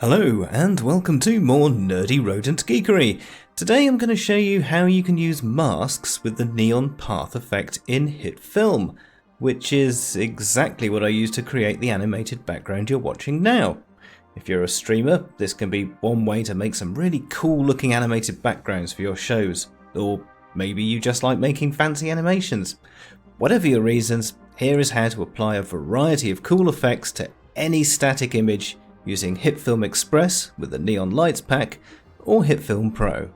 Hello and welcome to more nerdy rodent geekery. Today I'm going to show you how you can use masks with the neon path effect in Hitfilm, which is exactly what I use to create the animated background you're watching now. If you're a streamer, this can be one way to make some really cool looking animated backgrounds for your shows, or maybe you just like making fancy animations. Whatever your reasons, here is how to apply a variety of cool effects to any static image using Hitfilm Express with the Neon Lights pack or Hitfilm Pro.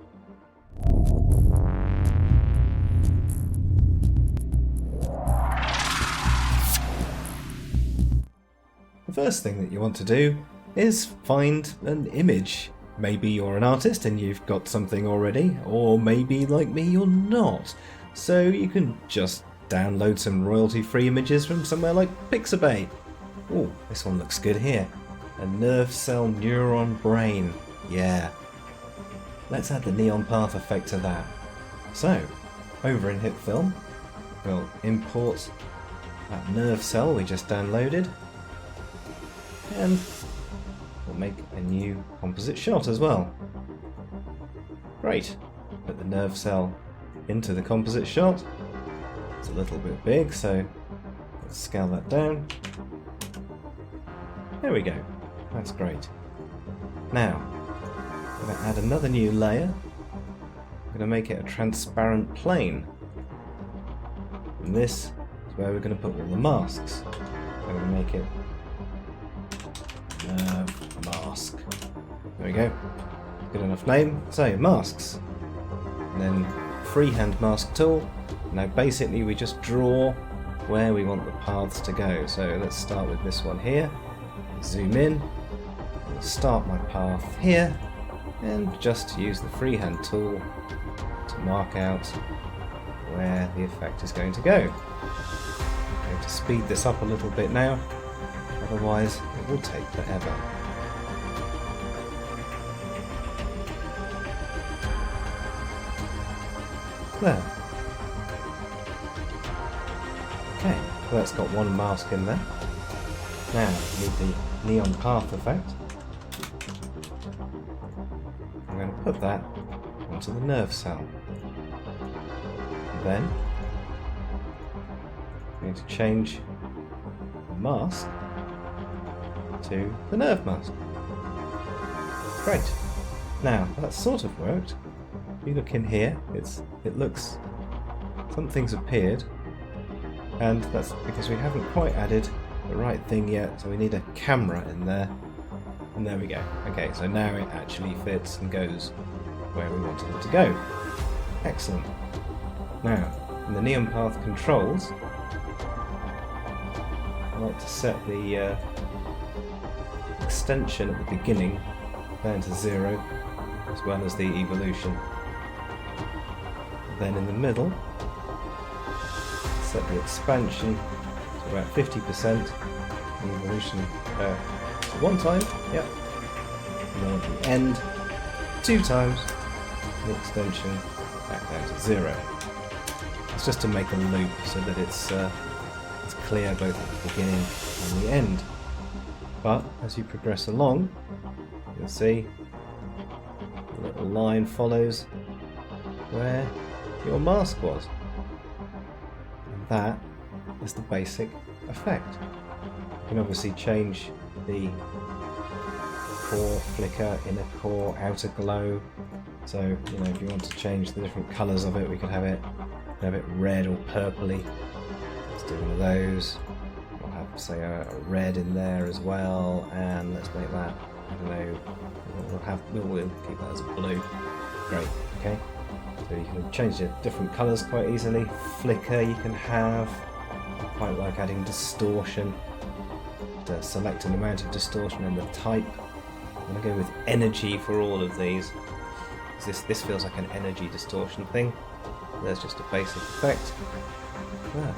The first thing that you want to do is find an image. Maybe you're an artist and you've got something already, or maybe like me you're not. So you can just download some royalty-free images from somewhere like Pixabay. Oh, this one looks good here. A nerve cell neuron brain. Yeah. Let's add the neon path effect to that. So, over in Hitfilm, we'll import that nerve cell we just downloaded, and we'll make a new composite shot as well. Great. Put the nerve cell into the composite shot. It's a little bit big, so let's scale that down. There we go. That's great. Now, I'm going to add another new layer. I'm going to make it a transparent plane. And this is where we're going to put all the masks. I'm going to make it mask. There we go. Good enough name. So, masks. And then freehand mask tool. Now basically we just draw where we want the paths to go. So let's start with this one here. Zoom in. Start my path here and just use the freehand tool to mark out where the effect is going to go. I'm going to speed this up a little bit now, otherwise it will take forever. There. Okay, so that's got one mask in there. Now we need the neon path effect. I'm going to put that onto the nerve cell. And then I'm going to change the mask to the nerve mask. Great. Now that sort of worked. If you look in here, it looks something's appeared, and that's because we haven't quite added the right thing yet, so we need a camera in there. And there we go. Okay, so now it actually fits and goes where we wanted it to go. Excellent. Now, in the neon path controls, I like to set the extension at the beginning down to 0, as well as the evolution. Then in the middle, set the expansion to about 50%, the evolution one time, yep, and then at the end, 2 times, the extension back down to 0. It's just to make a loop so that it's clear both at the beginning and the end. But as you progress along, you'll see the little line follows where your mask was. And that is the basic effect. You can obviously change the core flicker, inner core, outer glow. So, you know, if you want to change the different colours of it, we could have it red or purpley. Let's do one of those. We'll have, say, a red in there as well, and let's make that, I don't know, we'll keep that as a blue. Great, okay. So you can change the different colours quite easily. Flicker you can have. I quite like adding distortion. To select an amount of distortion and the type. I'm going to go with energy for all of these. This feels like an energy distortion thing. There's just a basic effect. There.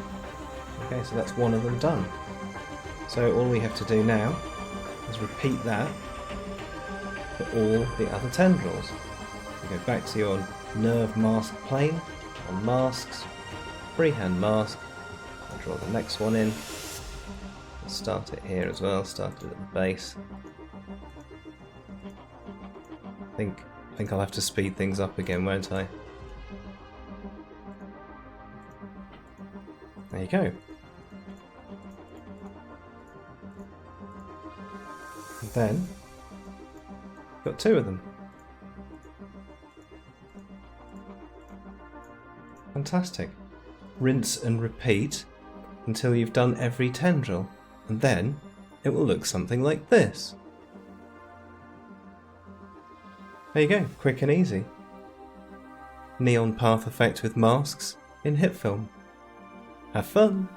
Okay, so that's one of them done. So all we have to do now is repeat that for all the other tendrils. So go back to your nerve mask plane on masks, freehand mask. I'll draw the next one in. Start it here as well, start it at the base. I think I'll have to speed things up again, won't I? There you go. And then, got 2 of them. Fantastic. Rinse and repeat until you've done every tendril, and then it will look something like this. There you go, quick and easy. Neon path effect with masks in Hitfilm. Have fun!